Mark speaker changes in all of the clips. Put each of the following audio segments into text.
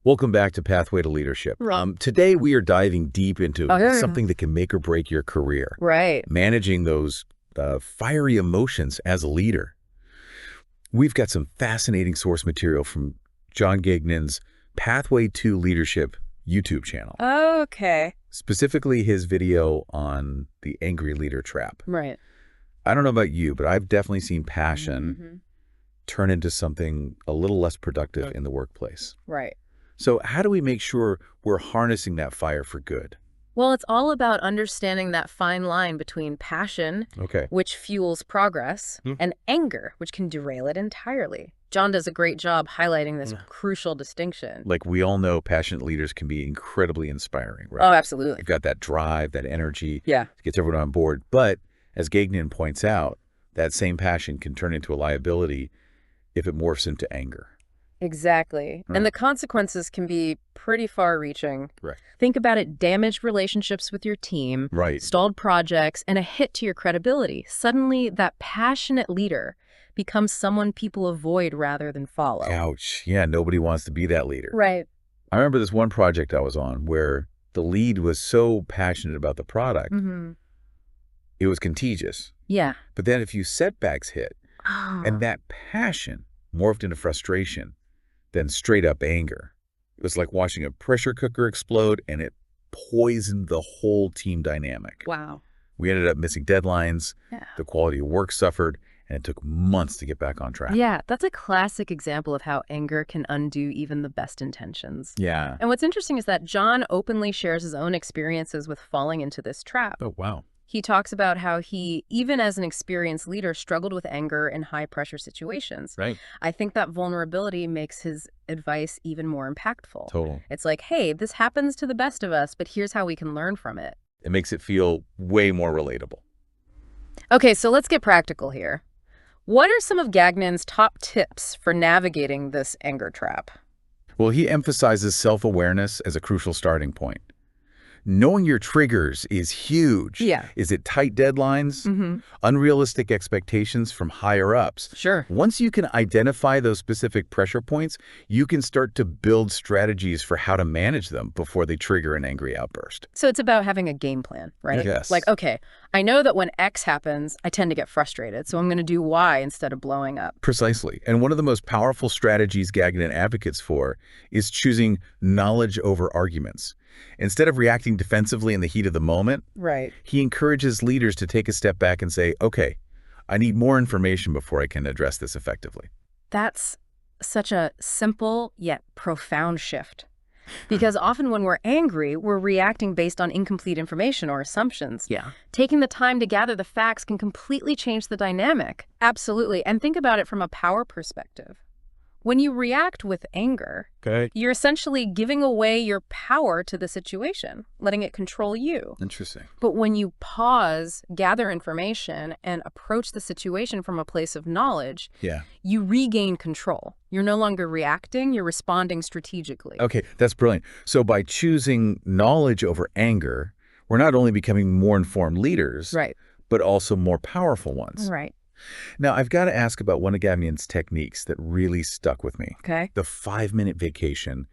Speaker 1: Welcome back to Pathway to Leadership.
Speaker 2: Right.
Speaker 1: Today we are diving deep into
Speaker 2: Oh, yeah.
Speaker 1: something that can make or break your career.
Speaker 2: Right.
Speaker 1: Managing those fiery emotions as a leader. We've got some fascinating source material from John Gagnon's Pathway to Leadership YouTube channel.
Speaker 2: Okay.
Speaker 1: Specifically his video on the angry leader trap.
Speaker 2: Right.
Speaker 1: I don't know about you, but I've definitely seen passion
Speaker 2: Mm-hmm.
Speaker 1: turn into something a little less productive in the workplace.
Speaker 2: Right.
Speaker 1: So how do we make sure we're harnessing that fire for good?
Speaker 2: Well, it's all about understanding that fine line between passion,
Speaker 1: Okay.
Speaker 2: which fuels progress,
Speaker 1: Hmm.
Speaker 2: and anger, which can derail it entirely. John does a great job highlighting this crucial distinction.
Speaker 1: Like we all know, passionate leaders can be incredibly inspiring, right?
Speaker 2: Oh, absolutely.
Speaker 1: You've got that drive, that energy,
Speaker 2: Yeah.
Speaker 1: gets everyone on board. But as Gagnon points out, that same passion can turn into a liability if it morphs into anger.
Speaker 2: Exactly.
Speaker 1: Right.
Speaker 2: And the consequences can be pretty far-reaching.
Speaker 1: Right.
Speaker 2: Think about it: damaged relationships with your team,
Speaker 1: Right.
Speaker 2: stalled projects, and a hit to your credibility. Suddenly, that passionate leader becomes someone people avoid rather than follow.
Speaker 1: Ouch. Yeah, nobody wants to be that leader.
Speaker 2: Right.
Speaker 1: I remember this one project I was on where the lead was so passionate about the product,
Speaker 2: Mm-hmm.
Speaker 1: it was contagious.
Speaker 2: Yeah.
Speaker 1: But then a few setbacks hit, and that passion morphed into frustration, then straight up anger. It was like watching a pressure cooker explode, and it poisoned the whole team dynamic.
Speaker 2: Wow.
Speaker 1: We ended up missing deadlines,
Speaker 2: Yeah.
Speaker 1: the quality of work suffered, and it took months to get back on track.
Speaker 2: Yeah, that's a classic example of how anger can undo even the best intentions.
Speaker 1: Yeah.
Speaker 2: And what's interesting is that John openly shares his own experiences with falling into this trap.
Speaker 1: Oh, wow.
Speaker 2: He talks about how he, even as an experienced leader, struggled with anger in high-pressure situations.
Speaker 1: Right.
Speaker 2: I think that vulnerability makes his advice even more impactful.
Speaker 1: Total.
Speaker 2: It's like, hey, this happens to the best of us, but here's how we can learn from it.
Speaker 1: It makes it feel way more relatable.
Speaker 2: Okay, so let's get practical here. What are some of Gagnon's top tips for navigating this anger trap?
Speaker 1: Well, he emphasizes self-awareness as a crucial starting point. Knowing your triggers is huge.
Speaker 2: Yeah.
Speaker 1: Is it tight deadlines?
Speaker 2: Mm-hmm.
Speaker 1: Unrealistic expectations from higher ups?
Speaker 2: Sure.
Speaker 1: Once you can identify those specific pressure points, you can start to build strategies for how to manage them before they trigger an angry outburst.
Speaker 2: So it's about having a game plan, right?
Speaker 1: Yes.
Speaker 2: Like, okay, I know that when X happens, I tend to get frustrated, so I'm going to do Y instead of blowing up.
Speaker 1: Precisely. And one of the most powerful strategies Gagnon advocates for is choosing knowledge over arguments. Instead of reacting defensively in the heat of the moment,
Speaker 2: Right.
Speaker 1: he encourages leaders to take a step back and say, okay, I need more information before I can address this effectively.
Speaker 2: That's such a simple yet profound shift. Because often when we're angry, we're reacting based on incomplete information or assumptions.
Speaker 1: Yeah.
Speaker 2: Taking the time to gather the facts can completely change the dynamic. Absolutely. And think about it from a power perspective. When you react with anger,
Speaker 1: Okay.
Speaker 2: you're essentially giving away your power to the situation, letting it control you.
Speaker 1: Interesting.
Speaker 2: But when you pause, gather information, and approach the situation from a place of knowledge,
Speaker 1: Yeah.
Speaker 2: you regain control. You're no longer reacting, you're responding strategically.
Speaker 1: Okay, that's brilliant. So by choosing knowledge over anger, we're not only becoming more informed leaders,
Speaker 2: Right.
Speaker 1: but also more powerful ones.
Speaker 2: Right.
Speaker 1: Now, I've got to ask about one of Gagnon's techniques that really stuck with me.
Speaker 2: Okay.
Speaker 1: The 5-minute vacation.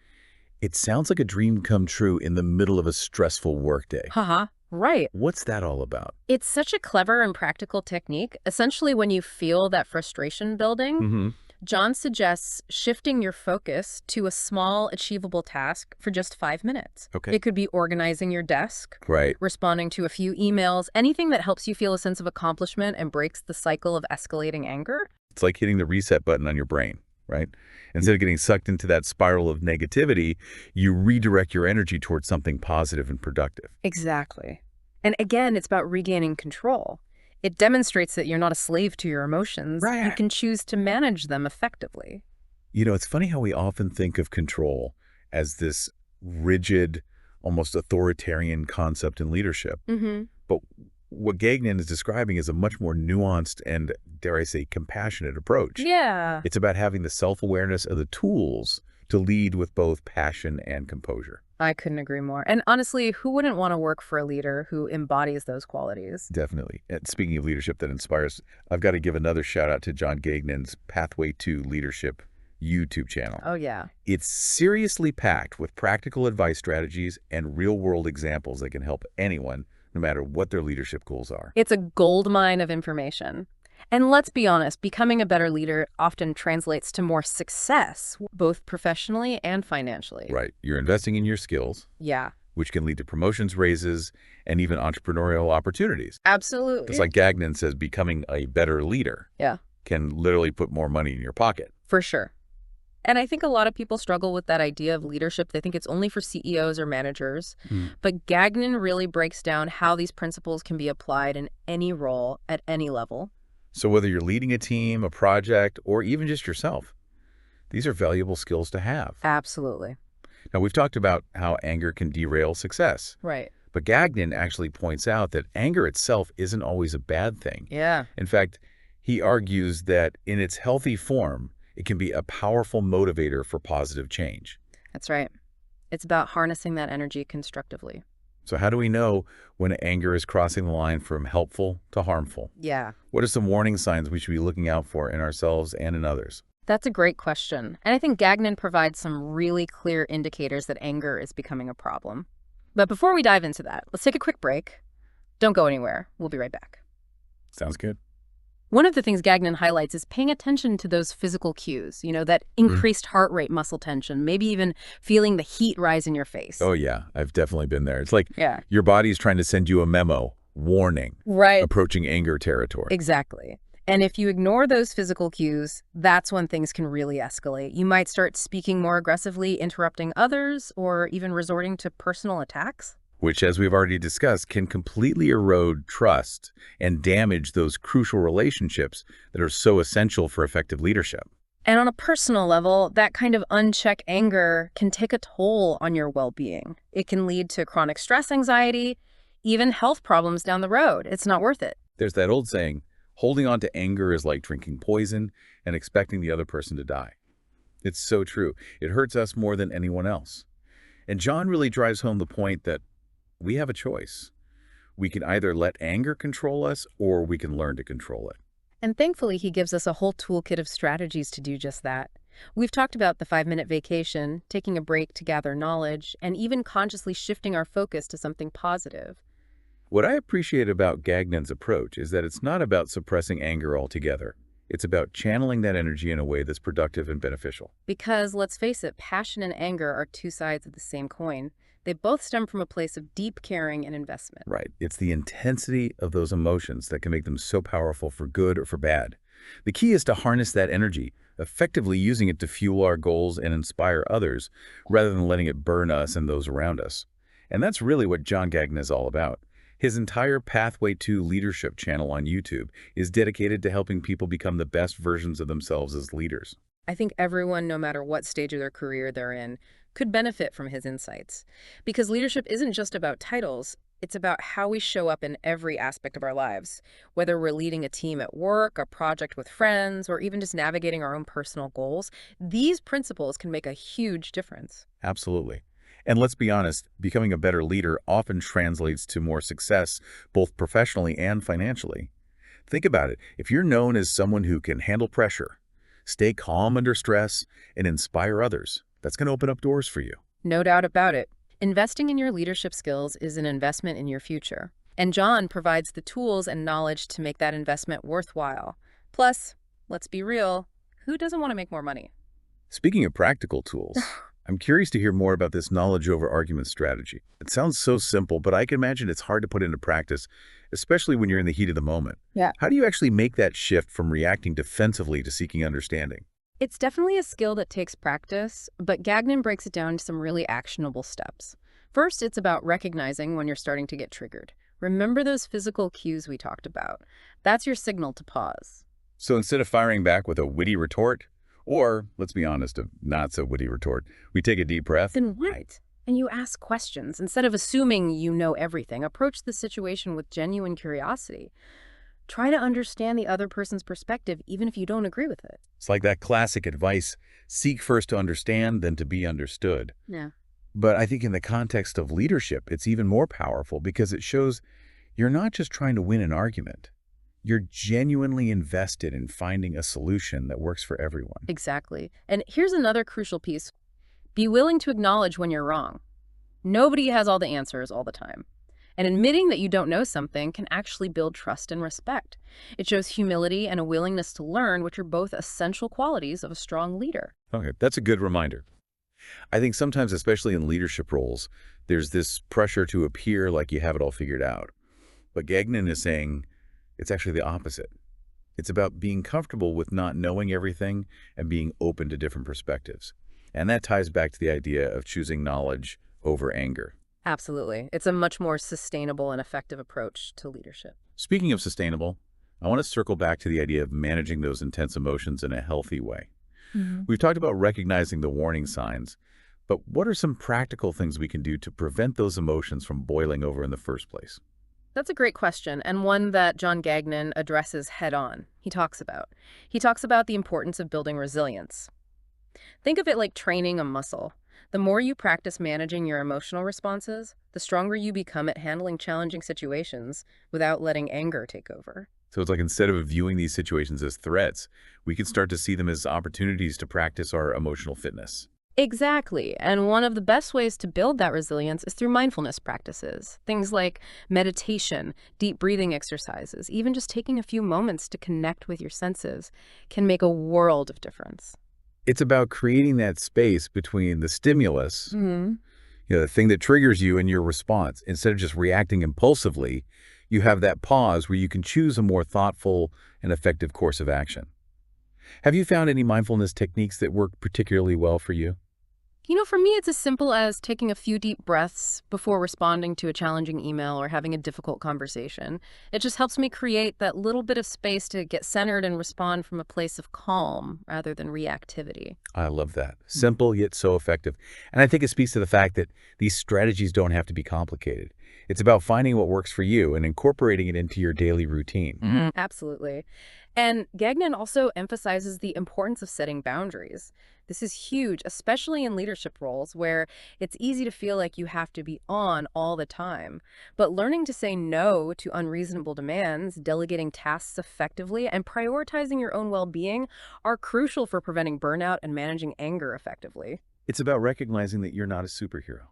Speaker 1: It sounds like a dream come true in the middle of a stressful workday.
Speaker 2: Haha. Right.
Speaker 1: What's that all about?
Speaker 2: It's such a clever and practical technique. Essentially, when you feel that frustration building,
Speaker 1: Mm-hmm.
Speaker 2: John suggests shifting your focus to a small, achievable task for just 5 minutes.
Speaker 1: Okay.
Speaker 2: It could be organizing your desk,
Speaker 1: Right.
Speaker 2: responding to a few emails, anything that helps you feel a sense of accomplishment and breaks the cycle of escalating anger.
Speaker 1: It's like hitting the reset button on your brain, right? Instead of getting sucked into that spiral of negativity, you redirect your energy towards something positive and productive.
Speaker 2: Exactly. And again, it's about regaining control. It demonstrates that you're not a slave to your emotions.
Speaker 1: Right.
Speaker 2: You can choose to manage them effectively.
Speaker 1: You know, it's funny how we often think of control as this rigid, almost authoritarian concept in leadership.
Speaker 2: Mm-hmm.
Speaker 1: But what Gagnon is describing is a much more nuanced and, dare I say, compassionate approach.
Speaker 2: Yeah.
Speaker 1: It's about having the self-awareness of the tools to lead with both passion and composure.
Speaker 2: I couldn't agree more. And honestly, who wouldn't want to work for a leader who embodies those qualities?
Speaker 1: Definitely. And speaking of leadership that inspires, I've got to give another shout out to John Gagnon's Pathway to Leadership YouTube channel.
Speaker 2: Oh, yeah.
Speaker 1: It's seriously packed with practical advice strategies and real-world examples that can help anyone, no matter what their leadership goals are.
Speaker 2: It's a goldmine of information. And let's be honest, becoming a better leader often translates to more success, both professionally and financially.
Speaker 1: Right. You're investing in your skills,
Speaker 2: Yeah,
Speaker 1: which can lead to promotions, raises, and even entrepreneurial opportunities.
Speaker 2: absolutely.
Speaker 1: It's like Gagnon says, becoming a better leader
Speaker 2: Yeah,
Speaker 1: can literally put more money in your pocket.
Speaker 2: for sure. And I think a lot of people struggle with that idea of leadership. They think it's only for CEOs or managers. But Gagnon really breaks down how these principles can be applied in any role at any level.
Speaker 1: So whether you're leading a team, a project, or even just yourself, these are valuable skills to have.
Speaker 2: Absolutely.
Speaker 1: Now, we've talked about how anger can derail success,
Speaker 2: Right.
Speaker 1: but Gagnon actually points out that anger itself isn't always a bad thing.
Speaker 2: Yeah.
Speaker 1: In fact, he argues that in its healthy form, it can be a powerful motivator for positive change.
Speaker 2: That's right. It's about harnessing that energy constructively.
Speaker 1: So how do we know when anger is crossing the line from helpful to harmful?
Speaker 2: Yeah.
Speaker 1: What are some warning signs we should be looking out for in ourselves and in others?
Speaker 2: That's a great question. And I think Gagnon provides some really clear indicators that anger is becoming a problem. But before we dive into that, let's take a quick break. Don't go anywhere. We'll be right back.
Speaker 1: Sounds good.
Speaker 2: One of the things Gagnon highlights is paying attention to those physical cues, that increased heart rate, muscle tension, maybe even feeling the heat rise in your face.
Speaker 1: Oh, yeah. I've definitely been there. It's like
Speaker 2: Yeah.
Speaker 1: your body's trying to send you a memo, warning,
Speaker 2: Right.
Speaker 1: approaching anger territory.
Speaker 2: Exactly. And if you ignore those physical cues, that's when things can really escalate. You might start speaking more aggressively, interrupting others, or even resorting to personal attacks.
Speaker 1: Which, as we've already discussed, can completely erode trust and damage those crucial relationships that are so essential for effective leadership.
Speaker 2: And on a personal level, that kind of unchecked anger can take a toll on your well-being. It can lead to chronic stress, anxiety, even health problems down the road. It's not worth it.
Speaker 1: There's that old saying, holding on to anger is like drinking poison and expecting the other person to die. It's so true. It hurts us more than anyone else. And John really drives home the point that we have a choice. We can either let anger control us or we can learn to control it.
Speaker 2: And thankfully, he gives us a whole toolkit of strategies to do just that. We've talked about the 5-minute vacation, taking a break to gather knowledge, and even consciously shifting our focus to something positive.
Speaker 1: What I appreciate about Gagnon's approach is that it's not about suppressing anger altogether. It's about channeling that energy in a way that's productive and beneficial.
Speaker 2: Because, let's face it, passion and anger are two sides of the same coin. They both stem from a place of deep caring and investment.
Speaker 1: Right. It's the intensity of those emotions that can make them so powerful for good or for bad. The key is to harness that energy, effectively using it to fuel our goals and inspire others, rather than letting it burn us and those around us. And that's really what John Gagnon is all about. His entire Pathway to Leadership channel on YouTube is dedicated to helping people become the best versions of themselves as leaders.
Speaker 2: I think everyone, no matter what stage of their career they're in, could benefit from his insights. Because leadership isn't just about titles, it's about how we show up in every aspect of our lives. Whether we're leading a team at work, a project with friends, or even just navigating our own personal goals, these principles can make a huge difference.
Speaker 1: Absolutely. And let's be honest, becoming a better leader often translates to more success, both professionally and financially. Think about it. If you're known as someone who can handle pressure, stay calm under stress, and inspire others, that's going to open up doors for you.
Speaker 2: No doubt about it. Investing in your leadership skills is an investment in your future. And John provides the tools and knowledge to make that investment worthwhile. Plus, let's be real, who doesn't want to make more money?
Speaker 1: Speaking of practical tools, I'm curious to hear more about this knowledge over argument strategy. It sounds so simple, but I can imagine it's hard to put into practice, especially when you're in the heat of the moment.
Speaker 2: Yeah.
Speaker 1: How do you actually make that shift from reacting defensively to seeking understanding?
Speaker 2: It's definitely a skill that takes practice, but Gagnon breaks it down into some really actionable steps. First, it's about recognizing when you're starting to get triggered. Remember those physical cues we talked about. That's your signal to pause.
Speaker 1: So instead of firing back with a witty retort, or, let's be honest, a not-so-witty retort, we take a deep breath.
Speaker 2: Then what? And you ask questions. Instead of assuming you know everything, approach the situation with genuine curiosity. Try to understand the other person's perspective, even if you don't agree with it.
Speaker 1: It's like that classic advice, seek first to understand, then to be understood.
Speaker 2: Yeah.
Speaker 1: But I think in the context of leadership, it's even more powerful because it shows you're not just trying to win an argument. You're genuinely invested in finding a solution that works for everyone.
Speaker 2: Exactly. And here's another crucial piece. Be willing to acknowledge when you're wrong. Nobody has all the answers all the time. And admitting that you don't know something can actually build trust and respect. It shows humility and a willingness to learn, which are both essential qualities of a strong leader.
Speaker 1: Okay, that's a good reminder. I think sometimes, especially in leadership roles, there's this pressure to appear like you have it all figured out. But Gagnon is saying it's actually the opposite. It's about being comfortable with not knowing everything and being open to different perspectives. And that ties back to the idea of choosing knowledge over anger.
Speaker 2: Absolutely. It's a much more sustainable and effective approach to leadership.
Speaker 1: Speaking of sustainable, I want to circle back to the idea of managing those intense emotions in a healthy way. We've talked about recognizing the warning signs, but what are some practical things we can do to prevent those emotions from boiling over in the first place?
Speaker 2: That's a great question, and one that John Gagnon addresses head on. He talks about the importance of building resilience. Think of it like training a muscle. The more you practice managing your emotional responses, the stronger you become at handling challenging situations without letting anger take over.
Speaker 1: So it's like instead of viewing these situations as threats, we can start to see them as opportunities to practice our emotional fitness.
Speaker 2: Exactly. And one of the best ways to build that resilience is through mindfulness practices. Things like meditation, deep breathing exercises, even just taking a few moments to connect with your senses can make a world of difference.
Speaker 1: It's about creating that space between the stimulus,
Speaker 2: Hmm.
Speaker 1: the thing that triggers you and your response. Instead of just reacting impulsively, you have that pause where you can choose a more thoughtful and effective course of action. Have you found any mindfulness techniques that work particularly well for you?
Speaker 2: For me, it's as simple as taking a few deep breaths before responding to a challenging email or having a difficult conversation. It just helps me create that little bit of space to get centered and respond from a place of calm rather than reactivity.
Speaker 1: I love that. Simple yet so effective. And I think it speaks to the fact that these strategies don't have to be complicated. It's about finding what works for you and incorporating it into your daily routine.
Speaker 2: Absolutely. And Gagnon also emphasizes the importance of setting boundaries. This is huge, especially in leadership roles where it's easy to feel like you have to be on all the time. But learning to say no to unreasonable demands, delegating tasks effectively, and prioritizing your own well-being are crucial for preventing burnout and managing anger effectively.
Speaker 1: It's about recognizing that you're not a superhero.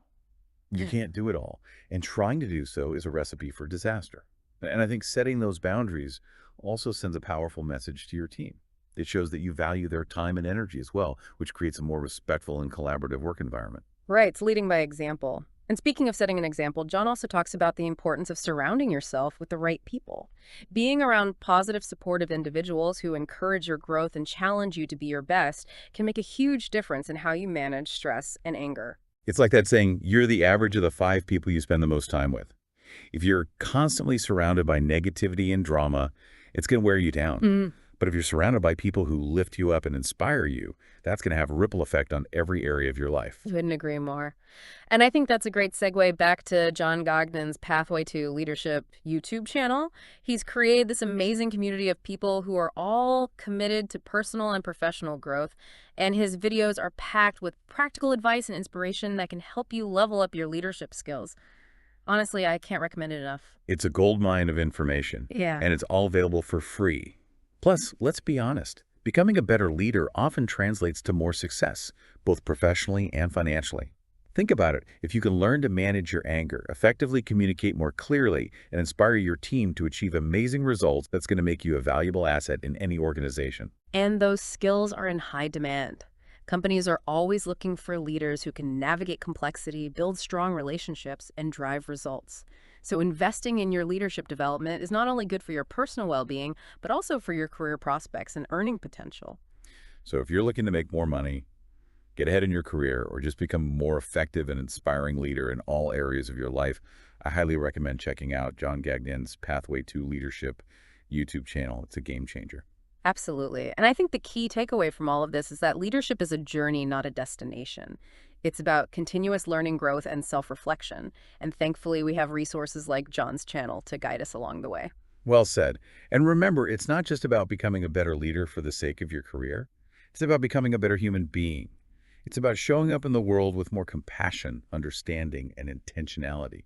Speaker 1: You can't do it all. And trying to do so is a recipe for disaster. And I think setting those boundaries also sends a powerful message to your team. It shows that you value their time and energy as well, which creates a more respectful and collaborative work environment.
Speaker 2: Right, it's leading by example. And speaking of setting an example, John also talks about the importance of surrounding yourself with the right people. Being around positive, supportive individuals who encourage your growth and challenge you to be your best can make a huge difference in how you manage stress and anger.
Speaker 1: It's like that saying, you're the average of the 5 people you spend the most time with. If you're constantly surrounded by negativity and drama, it's going to wear you down. But if you're surrounded by people who lift you up and inspire you, that's going to have a ripple effect on every area of your life.
Speaker 2: Couldn't agree more. And I think that's a great segue back to John Gagnon's Pathway to Leadership YouTube channel. He's created this amazing community of people who are all committed to personal and professional growth, and his videos are packed with practical advice and inspiration that can help you level up your leadership skills. Honestly, I can't recommend it enough.
Speaker 1: It's a goldmine of information,
Speaker 2: Yeah.
Speaker 1: and it's all available for free. Plus, let's be honest, becoming a better leader often translates to more success, both professionally and financially. Think about it. If you can learn to manage your anger, effectively communicate more clearly, and inspire your team to achieve amazing results, that's going to make you a valuable asset in any organization.
Speaker 2: And those skills are in high demand. Companies are always looking for leaders who can navigate complexity, build strong relationships, and drive results. So investing in your leadership development is not only good for your personal well-being, but also for your career prospects and earning potential.
Speaker 1: So if you're looking to make more money, get ahead in your career, or just become a more effective and inspiring leader in all areas of your life, I highly recommend checking out John Gagnon's Pathway to Leadership YouTube channel. It's a game changer.
Speaker 2: Absolutely. And I think the key takeaway from all of this is that leadership is a journey, not a destination. It's about continuous learning, growth, and self-reflection. And thankfully, we have resources like John's channel to guide us along the way.
Speaker 1: Well said. And remember, it's not just about becoming a better leader for the sake of your career. It's about becoming a better human being. It's about showing up in the world with more compassion, understanding, and intentionality.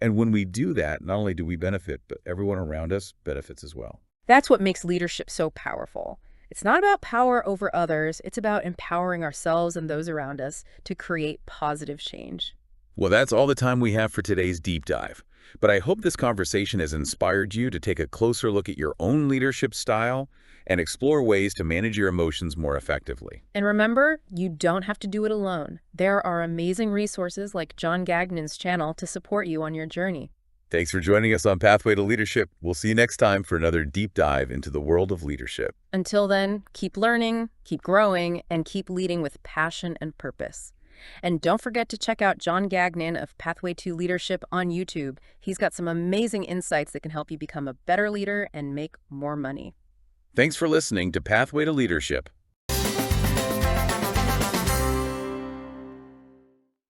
Speaker 1: And when we do that, not only do we benefit, but everyone around us benefits as well.
Speaker 2: That's what makes leadership so powerful. It's not about power over others, it's about empowering ourselves and those around us to create positive change.
Speaker 1: Well, that's all the time we have for today's deep dive. But I hope this conversation has inspired you to take a closer look at your own leadership style and explore ways to manage your emotions more effectively.
Speaker 2: And remember, you don't have to do it alone. There are amazing resources like John Gagnon's channel to support you on your journey.
Speaker 1: Thanks for joining us on Pathway to Leadership. We'll see you next time for another deep dive into the world of leadership.
Speaker 2: Until then, keep learning, keep growing, and keep leading with passion and purpose. And don't forget to check out John Gagnon of Pathway to Leadership on YouTube. He's got some amazing insights that can help you become a better leader and make more money.
Speaker 1: Thanks for listening to Pathway to Leadership.